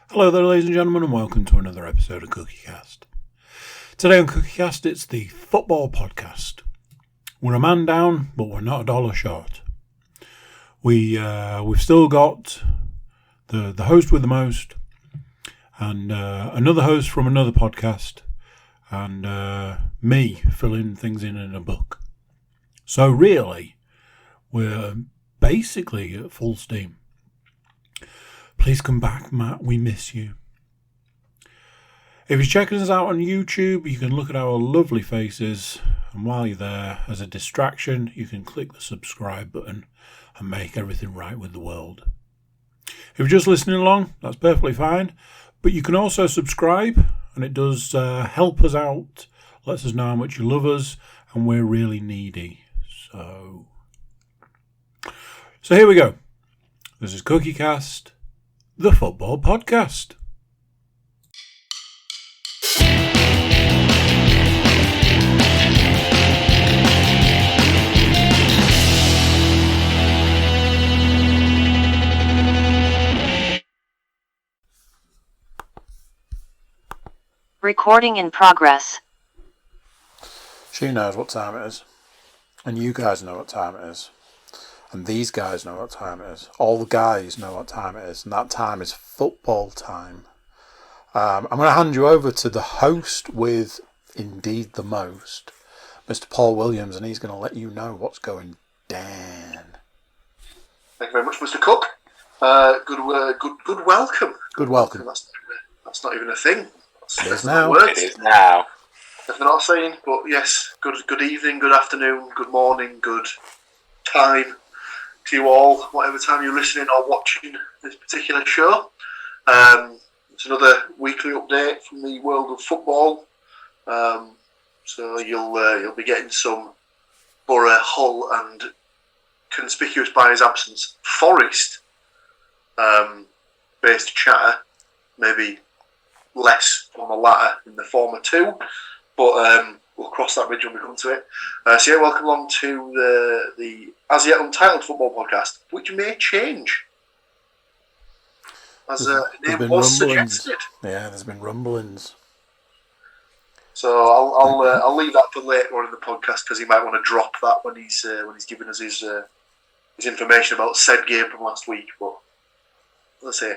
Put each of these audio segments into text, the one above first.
Hello there, ladies and gentlemen, and welcome to another episode of CookieCast. Today on CookieCast, it's the football podcast. We're a man down, but we're not a dollar short. We've still got the host with the most, and another host from another podcast, and me filling things in a book. So really, we're basically at full steam. Please come back, Matt. We miss you. If you're checking us out on YouTube, you can look at our lovely faces. And while you're there, as a distraction, you can click the subscribe button and make everything right with the world. If you're just listening along, that's perfectly fine. But you can also subscribe, and it does help us out, lets us know how much you love us, and we're really needy. So here we go. This is CookieCast, the football podcast. Recording in progress. She knows what time it is, and you guys know what time it is, and these guys know what time it is. All the guys know what time it is, and that time is football time. I'm going to hand you over to the host with indeed the most, Mr. Paul Williams, and he's going to let you know what's going down. Thank you very much, Mr. Cook. Good welcome. Good welcome. That's not even a thing. It is now. It is now. If they're not saying, but yes, good evening, good afternoon, good morning, good time to you all, whatever time you're listening or watching this particular show. It's another weekly update from the world of football. So you'll be getting some Borough, Hull, and conspicuous by his absence, Forest based chatter, maybe less on the latter than the former two, but we'll cross that bridge when we come to it. So yeah, welcome along to the as yet untitled football podcast, which may change, as the name was suggested. Yeah, there's been rumblings. So I'll leave that for later on in the podcast, because he might want to drop that when he's giving us his information about said game from last week. But let's say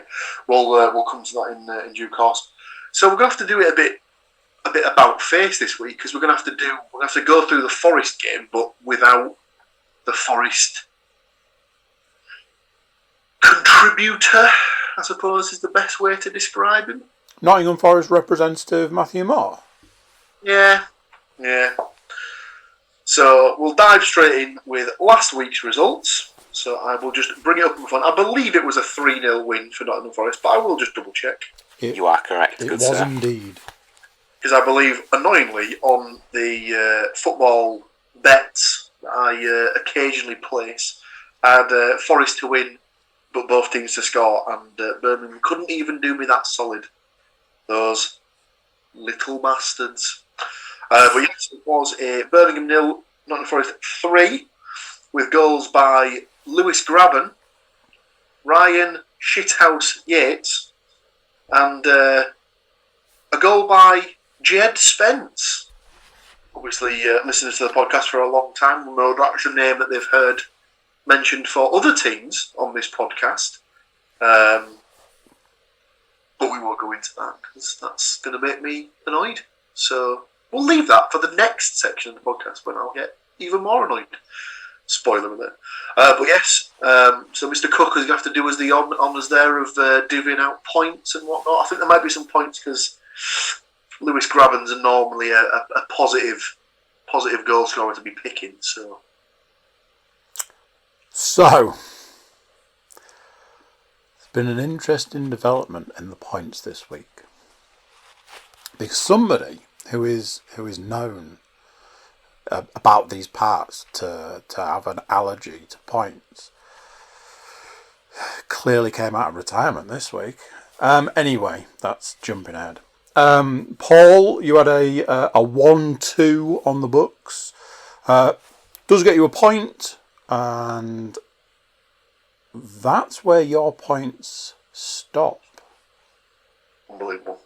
we'll come to that in due course. So we're going to have to do it a bit about face this week, because we're going to have to go through the Forest game, but without the Forest contributor, I suppose is the best way to describe him. Nottingham Forest representative Matthew Moore. Yeah. So we'll dive straight in with last week's results. So I will just bring it up in front. I believe it was a 3-0 win for Nottingham Forest, but I will just double check. You are correct. It was indeed. Because I believe, annoyingly, on the football bets that I occasionally place, I had Forest to win, but both teams to score, and Birmingham couldn't even do me that solid. Those little bastards. But yes, it was a Birmingham 0, Nottingham Forest 3, with goals by Lewis Graben, Ryan Shithouse Yates, and a goal by Jed Spence. Obviously, listeners to the podcast for a long time will know that's a name that they've heard mentioned for other teams on this podcast. But we won't go into that, because that's going to make me annoyed. So we'll leave that for the next section of the podcast, when I'll get even more annoyed. Spoiler alert. But yes, so Mr. Cook is going to have to do us the honours there of divvying out points and whatnot. I think there might be some points, because Lewis Graben's are normally a positive goal scorer to be picking. So there's been an interesting development in the points this week, because somebody who is known about these parts to have an allergy to points clearly came out of retirement this week. Anyway, that's jumping ahead. Paul, you had a 1-2 on the books. Does get you a point, and that's where your points stop. Unbelievable.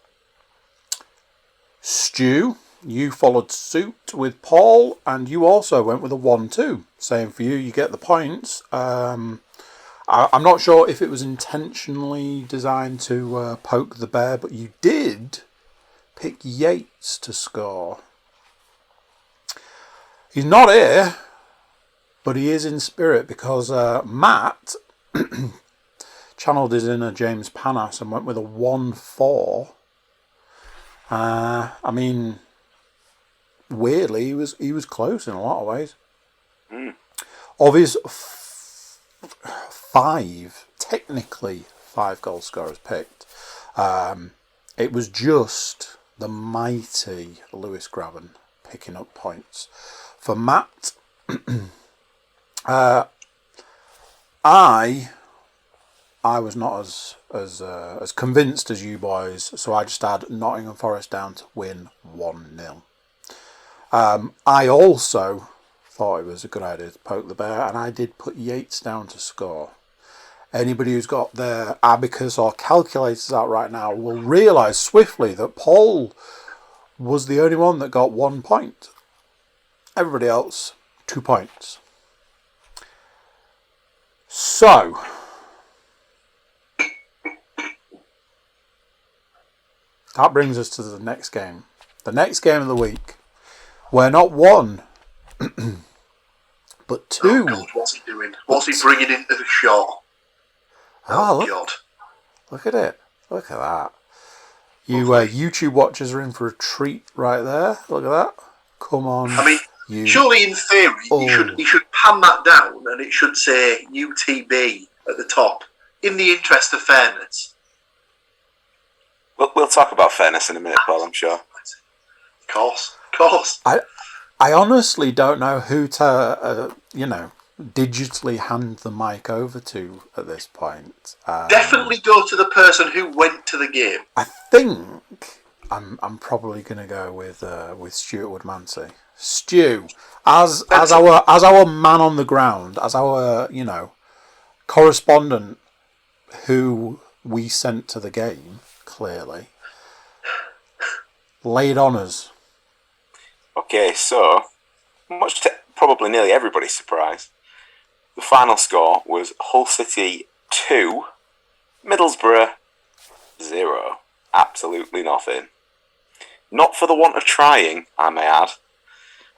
Stu, you followed suit with Paul, and you also went with a 1-2. Same for you. You get the points. I'm not sure if it was intentionally designed to poke the bear, but you did pick Yates to score. He's not here, but he is in spirit because Matt channeled his inner James Panas and went with a 1-4. I mean, weirdly, he was close in a lot of ways. Of his technically five goal scorers picked, it was just the mighty Lewis Graven picking up points. For Matt, I was not as convinced as you boys, so I just had Nottingham Forest down to win 1-0. I also thought it was a good idea to poke the bear, and I did put Yates down to score. Anybody who's got their abacus or calculators out right now will realise swiftly that Paul was the only one that got 1 point. Everybody else, 2 points. So, that brings us to the next game. The next game of the week, where not one, but two. Oh God, what's he doing? What's he bringing into the shot? Oh, God. Look at it. Look at that. You YouTube watchers are in for a treat right there. Look at that. Come on. I mean, surely in theory, you should pan that down and it should say UTB at the top, in the interest of fairness. We'll talk about fairness in a minute, Paul, I'm sure. Of course. I honestly don't know who to, digitally hand the mic over to at this point. Definitely go to the person who went to the game. I think I'm probably going to go with Stuart Woodmansey. Stu, as our man on the ground, as our correspondent who we sent to the game, clearly, lay it on us. Okay, so much to probably nearly everybody's surprise, the final score was Hull City 2, Middlesbrough 0. Absolutely nothing. Not for the want of trying, I may add.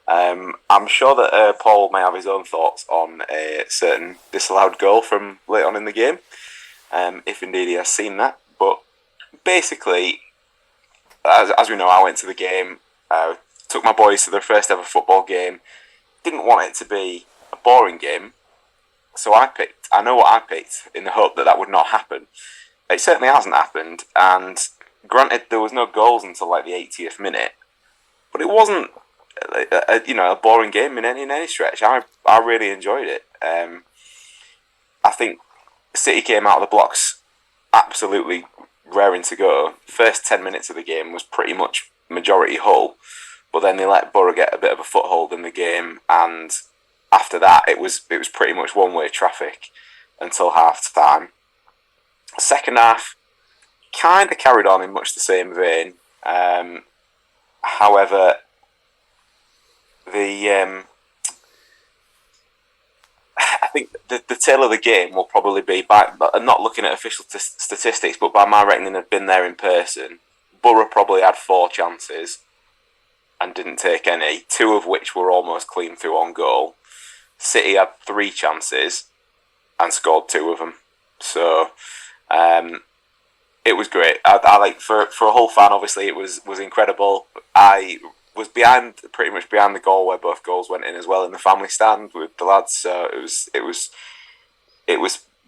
I'm sure that Paul may have his own thoughts on a certain disallowed goal from late on in the game, if indeed he has seen that. But basically, as we know, I went to the game, took my boys to their first ever football game, didn't want it to be a boring game, so I know what I picked in the hope that would not happen. It certainly hasn't happened, and granted there was no goals until like the 80th minute, but it wasn't a boring game in any stretch. I really enjoyed it. I think City came out of the blocks absolutely raring to go. First 10 minutes of the game was pretty much majority Hull, but then they let Borough get a bit of a foothold in the game, and after that it was pretty much one-way traffic until half time. Second half kind of carried on in much the same vein. However, I think the tail of the game will probably be, by not looking at official statistics, but by my reckoning, I've been there in person. Borough probably had 4 chances and didn't take any, 2 of which were almost clean through on goal. City had 3 chances and scored 2 of them. So it was great. I like for a Hull fan, obviously it was incredible. I was pretty much behind the goal where both goals went in as well in the family stand with the lads. So it was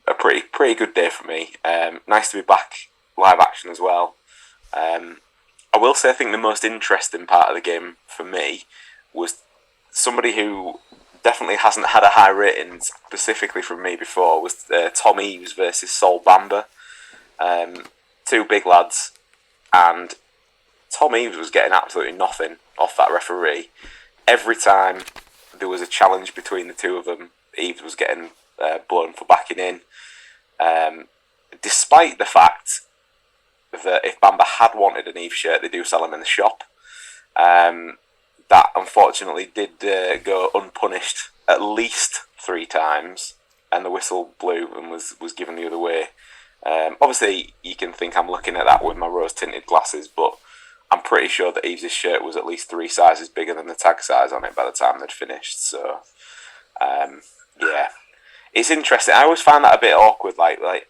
a pretty good day for me. Nice to be back live action as well. I will say I think the most interesting part of the game for me was somebody who definitely hasn't had a high rating specifically from me before, was Tom Eaves versus Sol Bamba. 2 big lads, and Tom Eaves was getting absolutely nothing off that referee. Every time there was a challenge between the 2 of them, Eaves was getting blown for backing in. Despite the fact that if Bamba had wanted an Eve shirt, they do sell them in the shop. That unfortunately did go unpunished at least 3 times, and the whistle blew and was given the other way. Obviously, you can think I'm looking at that with my rose-tinted glasses, but I'm pretty sure that Eves' shirt was at least 3 sizes bigger than the tag size on it by the time they'd finished. So, yeah, it's interesting. I always find that a bit awkward. Like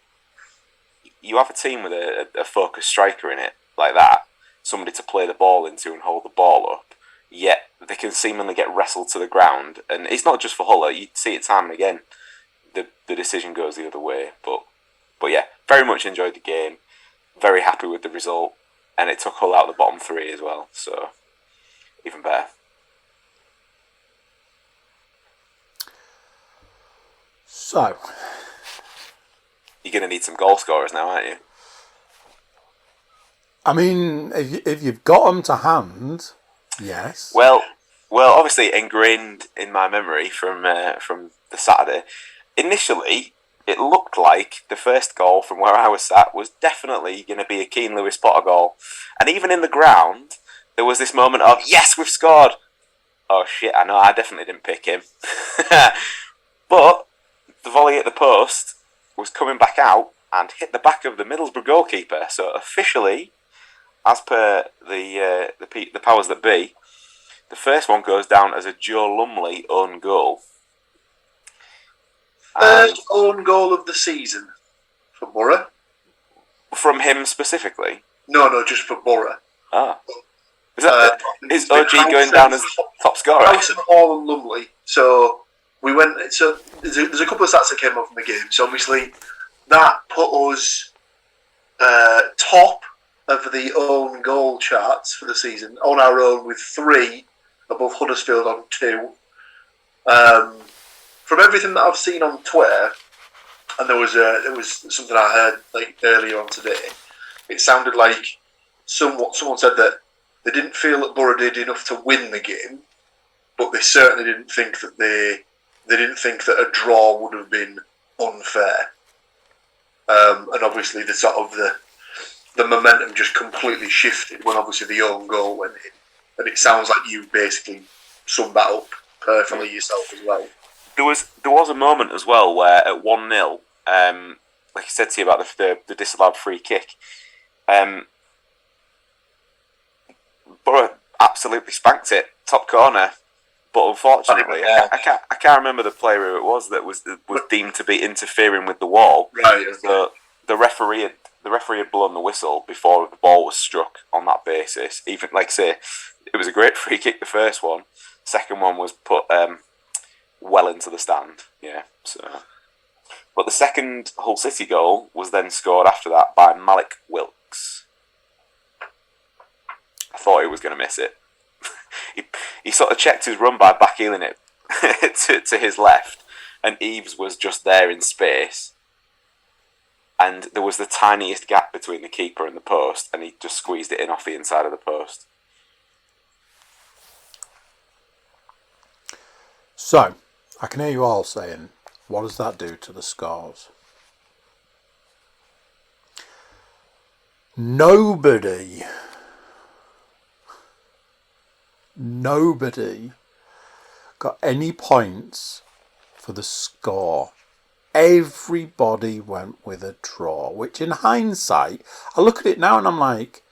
you have a team with a focused striker in it like that, somebody to play the ball into and hold the ball up. Yet they can seemingly get wrestled to the ground, and it's not just for Huller. You see it time and again. The decision goes the other way, but yeah, very much enjoyed the game. Very happy with the result, and it took Hull out of the bottom 3 as well. So even better. So you're going to need some goal scorers now, aren't you? I mean, if you've got them to hand, yes. Well, obviously ingrained in my memory from the Saturday. Initially, it looked like the first goal from where I was sat was definitely going to be a Keane Lewis Potter goal, and even in the ground, there was this moment of yes, we've scored. Oh shit! I know I definitely didn't pick him, but the volley at the post was coming back out and hit the back of the Middlesbrough goalkeeper. So officially, as per the powers that be, the first one goes down as a Joe Lumley own goal. First own goal of the season for Borough. From him specifically? No, just for Borough. Ah. Is OG going down as top scorer? Howson, Hall and Lumley. So we went. So there's a couple of stats that came up from the game. So obviously that put us top of the own goal charts for the season on our own, with 3 above Huddersfield on 2. From everything that I've seen on Twitter, and there was something I heard like earlier on today. It sounded like someone said that they didn't feel that Borough did enough to win the game, but they certainly didn't think that they didn't think that a draw would have been unfair. And obviously the sort of the momentum just completely shifted when obviously the own goal went in, and it sounds like you basically summed that up perfectly yourself as well. There was a moment as well where at 1-0, like I said to you about the disallowed free kick, Borough absolutely spanked it top corner, but unfortunately I can't remember the player who it was that was deemed to be interfering with the wall. Right. So the referee had blown the whistle before the ball was struck on that basis. Even like I say, it was a great free kick, the first one. Second one was put well into the stand, yeah. So, but the second Hull City goal was then scored after that by Malik Wilkes. I thought he was going to miss it. he sort of checked his run by backheeling it to his left, and Eves was just there in space, and there was the tiniest gap between the keeper and the post, and he just squeezed it in off the inside of the post. So, I can hear you all saying, what does that do to the scores? Nobody got any points for the score. Everybody went with a draw, which in hindsight, I look at it now and I'm like,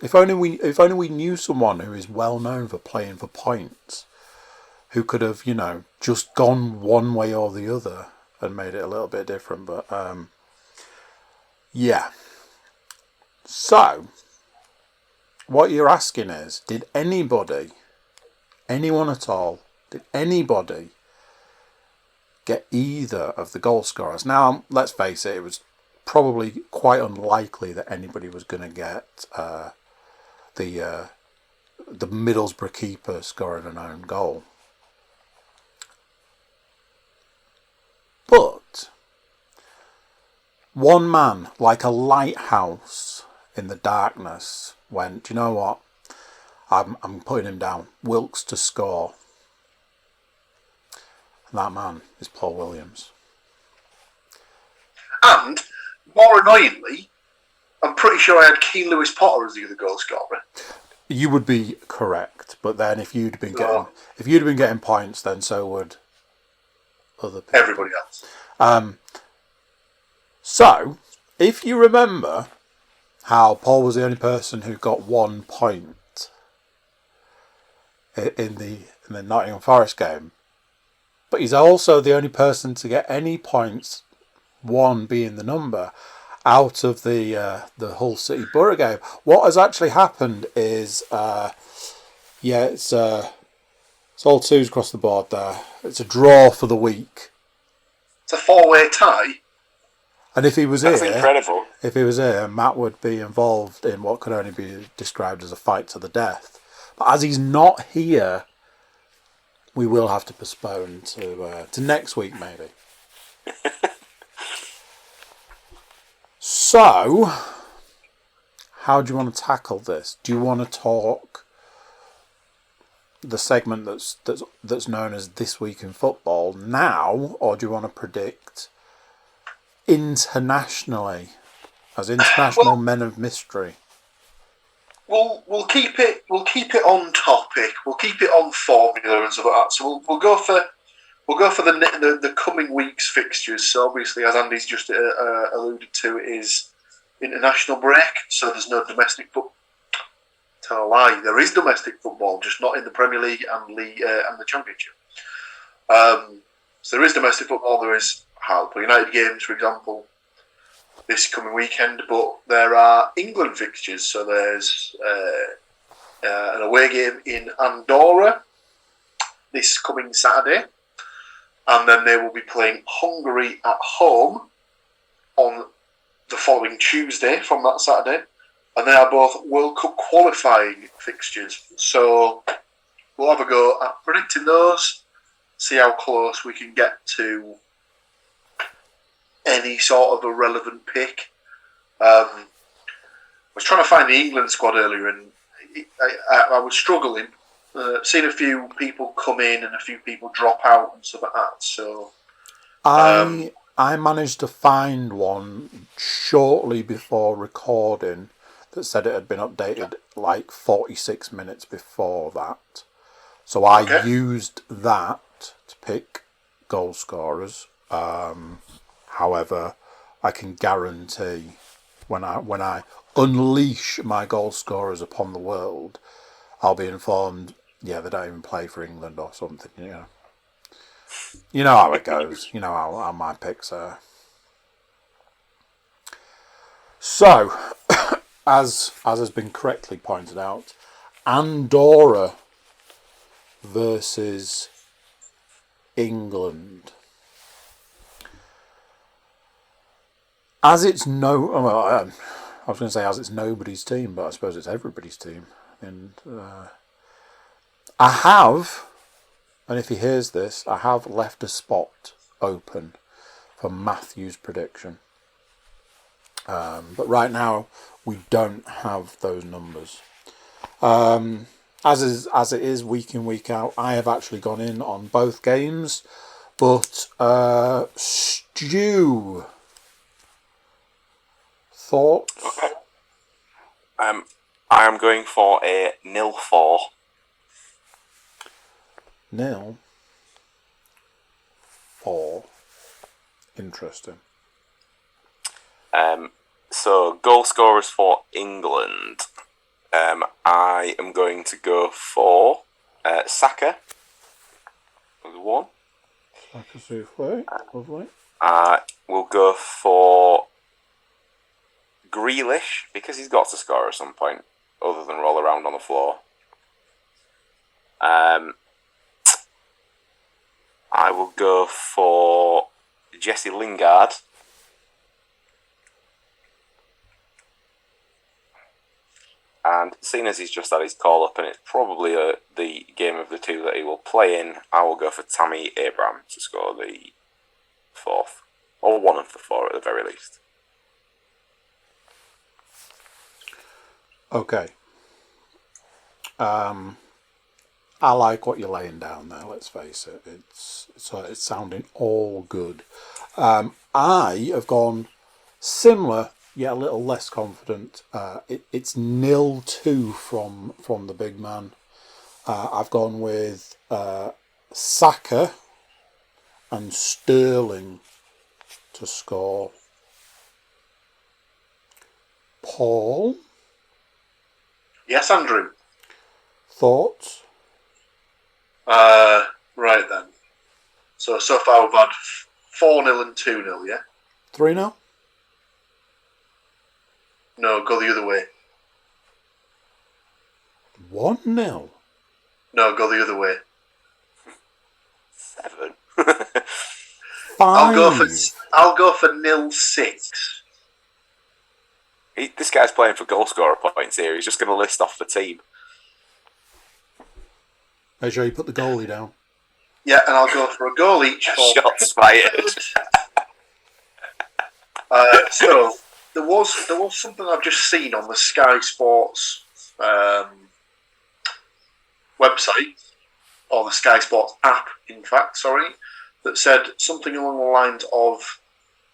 if only we knew someone who is well known for playing for points, who could have, just gone one way or the other and made it a little bit different. But, yeah. So, what you're asking is, did anyone at all, get either of the goal scorers? Now, let's face it, it was probably quite unlikely that anybody was going to get the Middlesbrough keeper scoring an own goal. But one man, like a lighthouse in the darkness, went, do you know what? I'm putting him down. Wilkes to score. And that man is Paul Williams. And, more annoyingly, I'm pretty sure I had Keane Lewis Potter as the other goal scorer. You would be correct, but then if you'd been getting points, then so would other people. Everybody else. So, if you remember how Paul was the only person who got 1 point in the Nottingham Forest game, but he's also the only person to get any points, 1 being the number, out of the Hull City Borough game. What has actually happened is, it's all 2s across the board there. It's a draw for the week. It's a 4-way tie. And if he was That's incredible. If he was here, Matt would be involved in what could only be described as a fight to the death. But as he's not here, we will have to postpone to next week, maybe. So, how do you want to tackle this? Do you want to talk the segment that's known as This Week in Football now, or do you want to predict internationally as international men of mystery? We'll keep it on topic. We'll keep it on formula and stuff like that. So we'll go for the coming week's fixtures. So obviously, as Andy's just alluded to, it is international break. So there's no domestic football. Tell a lie. There is domestic football, just not in the Premier League and the Championship. So there is domestic football. There is Hartlepool United games, for example, this coming weekend. But there are England fixtures. So there's an away game in Andorra this coming Saturday. And then they will be playing Hungary at home on the following Tuesday from that Saturday. And they are both World Cup qualifying fixtures. So we'll have a go at predicting those, see how close we can get to any sort of a relevant pick. I was trying to find the England squad earlier and I was struggling. Seen a few people come in and a few people drop out and stuff like that. So I managed to find one shortly before recording that said it had been updated like 46 minutes before that. So I used that to pick goal scorers. However, I can guarantee when I unleash my goal scorers upon the world, I'll be informed, they don't even play for England or something, You know how it goes. You know how my picks are. So, as has been correctly pointed out, Andorra versus England. As it's I was going to say as it's nobody's team, but I suppose it's everybody's team. And I have, and if he hears this, I have left a spot open for Matthew's prediction. But right now, we don't have those numbers. As it is week in, week out, I have actually gone in on both games. But Stu, thoughts? Okay. I am going for a 0-4. 0-4. Interesting. So goal scorers for England. I am going to go for Saka. One. Saka Souffle. Lovely. We'll go for Grealish because he's got to score at some point, other than roll around on the floor. I will go for Jesse Lingard. And seeing as he's just had his call up and it's probably the game of the two that he will play in, I will go for Tammy Abraham to score the fourth. Or one of the four at the very least. Okay. I like what you're laying down there, let's face it. It's sounding all good. I have gone similar a little less confident. It's 0-2 from the big man. I've gone with Saka and Sterling to score. Paul? Yes, Andrew? Thoughts? Right then. So far we've had 4-0 and 2-0, yeah? 3-0? No, go the other way. 1-0? No, go the other way. 7. 5. I'll go for 0-6. This guy's playing for goal scorer points here. He's just going to list off the team. Make sure you put the goalie down. Yeah, and I'll go for a goal each for... Shots fired. So there was something I've just seen on the Sky Sports website, or the Sky Sports app, in fact, sorry, that said something along the lines of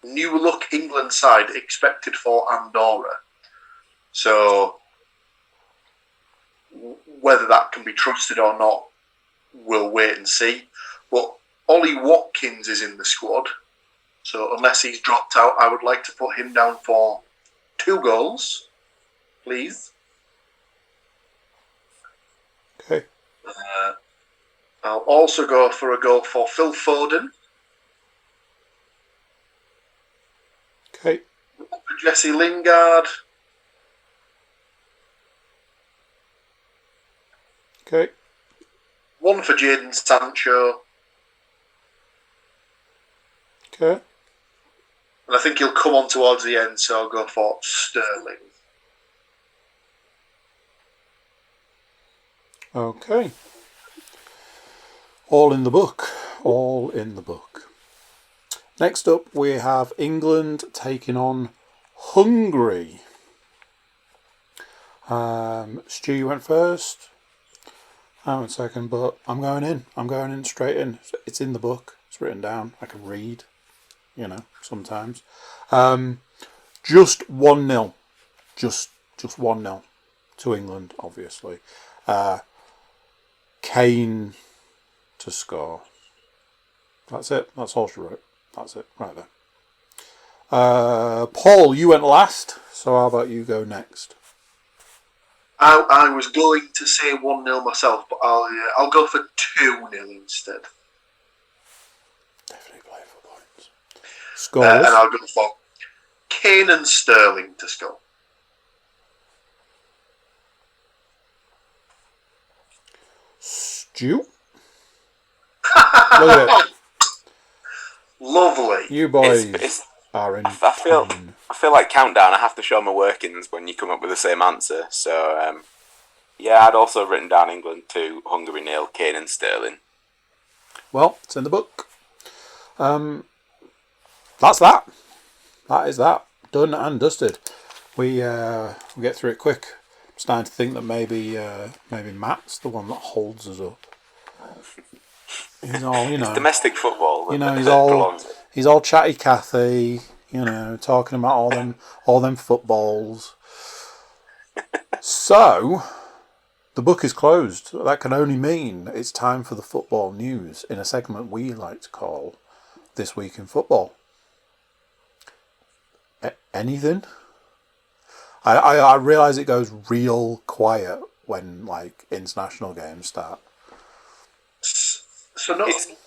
new look England side expected for Andorra. So whether that can be trusted or not, we'll wait and see. But Ollie Watkins is in the squad, so unless he's dropped out, I would like to put him down for 2 goals, please. Okay. I'll also go for a goal for Phil Foden. Okay. Jesse Lingard. Okay. 1 for Jadon Sancho. Okay. And I think he'll come on towards the end, so I'll go for Sterling. Okay. All in the book. All in the book. Next up, we have England taking on Hungary. Stu, you went first. I went second, but I'm going in. I'm going in straight in. It's in the book. It's written down. I can read, sometimes. Just 1-0. Just 1-0 to England, obviously. Kane to score. That's it. That's all she wrote. That's it. Right there. Paul, you went last, so how about you go next? I was going to say 1-0 myself, but I'll go for 2-0 instead. Definitely play for points. Scores. And I'll go for Kane and Sterling to score. Stu? Look at it. Lovely. You boys are in. I feel like countdown. I have to show my workings when you come up with the same answer. So I'd also written down England 2, Hungary 0, Kane and Sterling. Well, it's in the book. That's that. That is that. Done and dusted. We get through it quick. I'm starting to think that maybe Matt's the one that holds us up. He's all, It's domestic football. He's all chatty Cathy, talking about all them footballs. So, the book is closed. That can only mean it's time for the football news in a segment we like to call This Week in Football. Anything? I realise it goes real quiet when international games start. So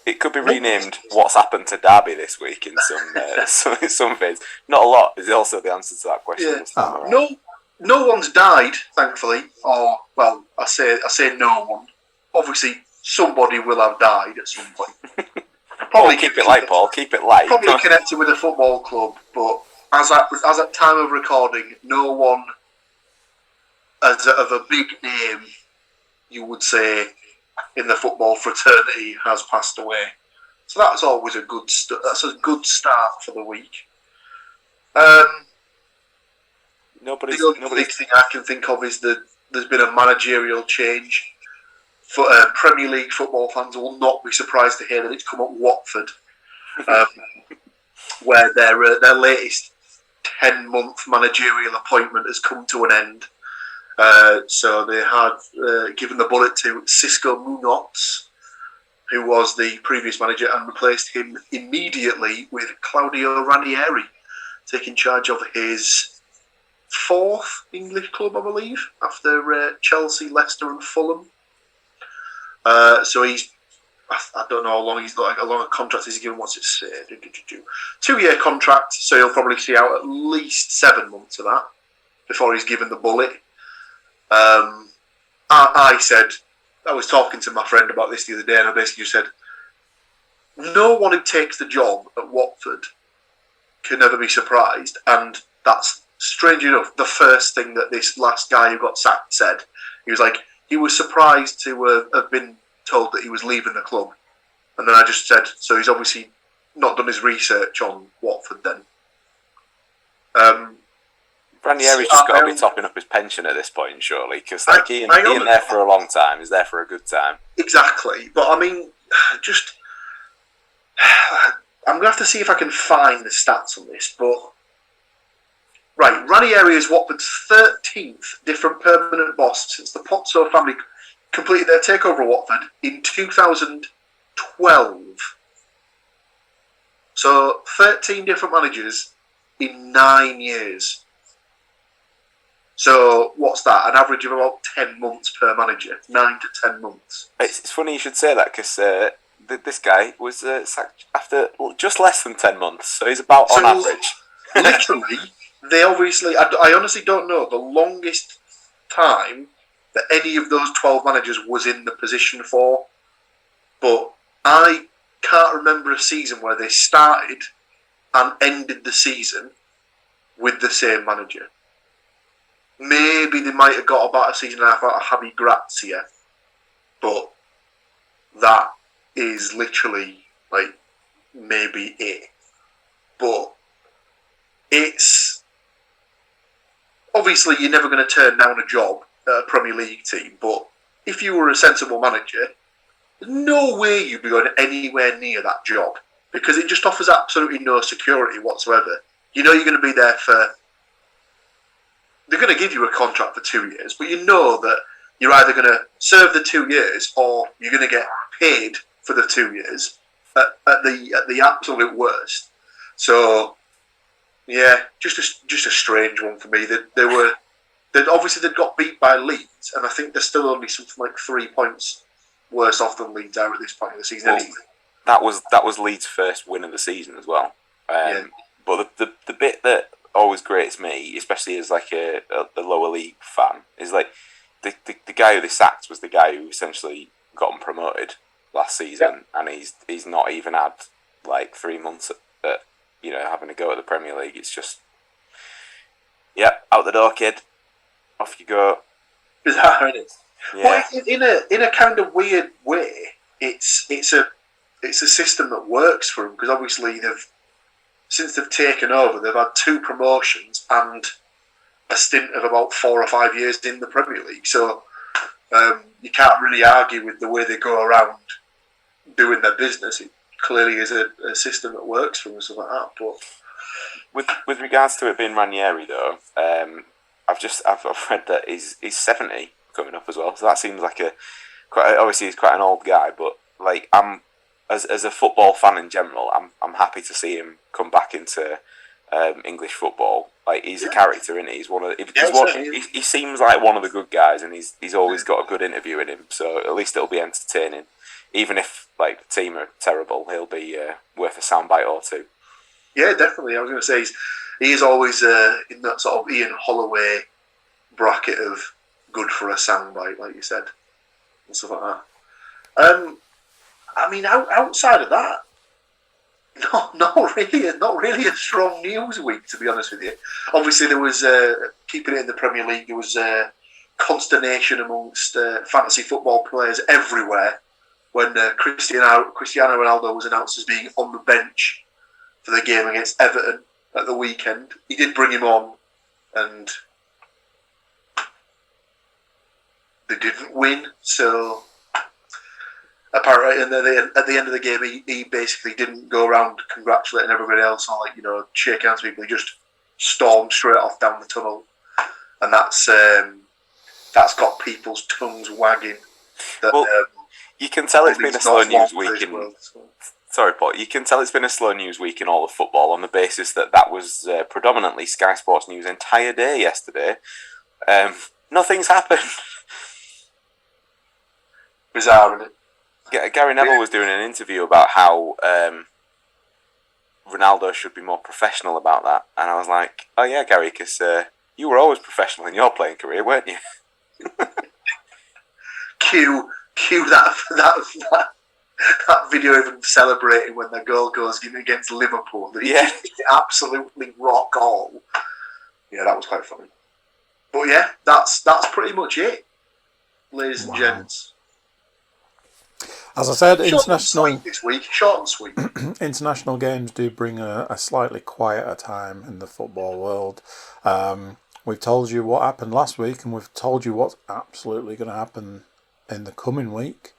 it could be renamed "What's Happened to Derby this week" in some phase. Not a lot is also the answer to that question. Yeah. No one's died, thankfully. Or I say no one. Obviously, somebody will have died at some point. Probably keep it light, Paul. Keep it light. Probably connected with a football club, but as at time of recording, no one of a big name, you would say, in the football fraternity has passed away. So that's always a good start for the week. The only big thing I can think of is that there's been a managerial change. For Premier League football fans will not be surprised to hear that it's come at Watford, where their latest 10-month managerial appointment has come to an end. So they had given the bullet to Cisco Munoz, who was the previous manager, and replaced him immediately with Claudio Ranieri, taking charge of his 4th English club, I believe, after Chelsea, Leicester and Fulham. So I don't know how long he's got, how long a contract is he given. What's it say? 2-year contract, so he'll probably see out at least 7 months of that before he's given the bullet. I was talking to my friend about this the other day, and I basically said, no one who takes the job at Watford can ever be surprised, and that's, strange enough, the first thing that this last guy who got sacked said. He was like, he was surprised to have been told that he was leaving the club. And then I just said, so he's obviously not done his research on Watford then. Ranieri's just got to be topping up his pension at this point, surely, because like, he ain't there for a long time. He's there for a good time. Exactly. But I mean, just... I'm going to have to see if I can find the stats on this, but... Right, Ranieri is Watford's 13th different permanent boss since the Pozzo family completed their takeover of Watford in 2012. So, 13 different managers in 9 years. So, what's that? An average of about 10 months per manager. 9 to 10 months. It's funny you should say that, because this guy was sacked after just less than 10 months, so he's about on average. Literally... They obviously, I honestly don't know the longest time that any of those 12 managers was in the position for, but I can't remember a season where they started and ended the season with the same manager. Maybe they might have got about a season and a half out of Javi Grazia, but that is literally, like, maybe it. But it's... Obviously, you're never going to turn down a job at a Premier League team, but if you were a sensible manager, there's no way you'd be going anywhere near that job, because it just offers absolutely no security whatsoever. You know you're going to be there for... They're going to give you a contract for 2 years, but you know that you're either going to serve the 2 years or you're going to get paid for the 2 years at the absolute worst. So... Yeah, just a strange one for me. They'd got beat by Leeds, and I think they're still only something like 3 points worse off than Leeds are at this point of the season. Anyway. That was Leeds' first win of the season as well. But the bit that always grates me, especially as like a lower league fan, is like the guy who they sacked was the guy who essentially got them promoted last season, and he's not even had like 3 months at having to go at the Premier League. It's just, out the door, kid. Off you go. Bizarre, isn't it? Yeah. Well, in a kind of weird way, it's a system that works for them, because obviously since they've taken over, they've had 2 promotions and a stint of about 4 or 5 years in the Premier League. So you can't really argue with the way they go around doing their business. It clearly is a system that works for them and stuff like that. But with regards to it being Ranieri, though, I've read that he's 70 coming up as well. So that seems like obviously he's quite an old guy, but like as a football fan in general, I'm happy to see him come back into English football. Like, he's a character, isn't he? He's one of he seems like one of the good guys, and he's always got a good interview in him. So at least it'll be entertaining. Even if like the team are terrible, he'll be worth a soundbite or two. Yeah, definitely. I was going to say he is always in that sort of Ian Holloway bracket of good for a soundbite, like you said, and stuff like that. I mean, outside of that, not really a strong news week, to be honest with you. Obviously, there was keeping it in the Premier League. There was consternation amongst fantasy football players everywhere when Cristiano Ronaldo was announced as being on the bench for the game against Everton at the weekend. He did bring him on, and they didn't win. So apparently, at the end of the game, he basically didn't go around congratulating everybody else or shake hands with people. He just stormed straight off down the tunnel, and that's got people's tongues wagging. You can tell it's been a slow news week. Sorry, Paul. You can tell it's been a slow news week in all of football on the basis that was predominantly Sky Sports News' entire day yesterday. Nothing's happened. Bizarre, isn't it? Gary Neville was doing an interview about how Ronaldo should be more professional about that, and I was like, "Oh yeah, Gary, because you were always professional in your playing career, weren't you?" Cue that video of him celebrating when the goal goes in against Liverpool. Yeah, absolutely rock all. Yeah, that was quite funny. But yeah, that's pretty much it, ladies and gents. As I said, international this week, short and sweet. International games do bring a slightly quieter time in the football world. We've told you what happened last week, and we've told you what's absolutely going to happen in the coming week.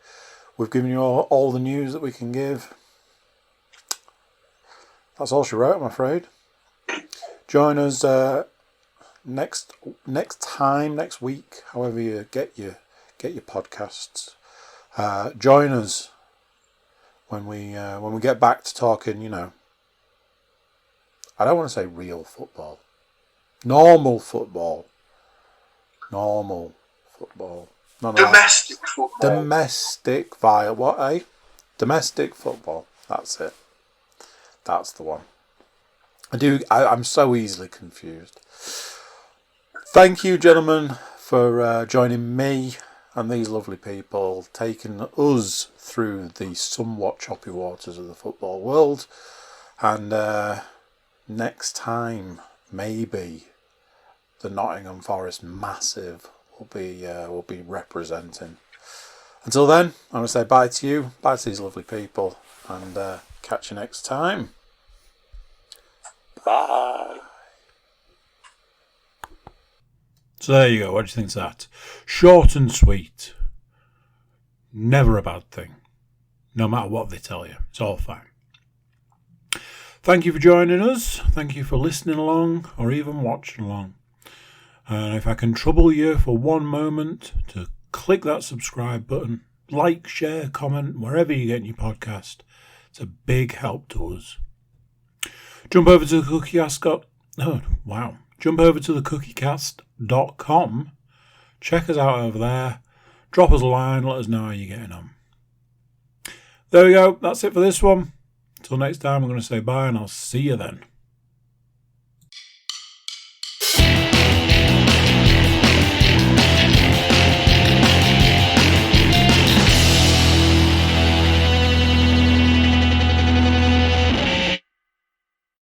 We've given you all the news that we can give. That's all she wrote, I'm afraid. Join us next week, however you get your podcasts. Join us when we get back to talking, I don't want to say real football. Normal football. Domestic football. Domestic football. That's it. That's the one. I'm so easily confused. Thank you, gentlemen, for joining me and these lovely people, taking us through the somewhat choppy waters of the football world. And next time, maybe the Nottingham Forest Massive will be representing. Until then, I'm going to say bye to you, bye to these lovely people, and catch you next time. Bye. So there you go. What do you think of that? Short and sweet. Never a bad thing. No matter what they tell you. It's all fine. Thank you for joining us. Thank you for listening along or even watching along. And if I can trouble you for one moment to click that subscribe button, like, share, comment, wherever you're getting your podcast. It's a big help to us. Jump over to the cookiecast.com. Check us out over there. Drop us a line. Let us know how you're getting on. There we go. That's it for this one. Until next time, I'm going to say bye, and I'll see you then.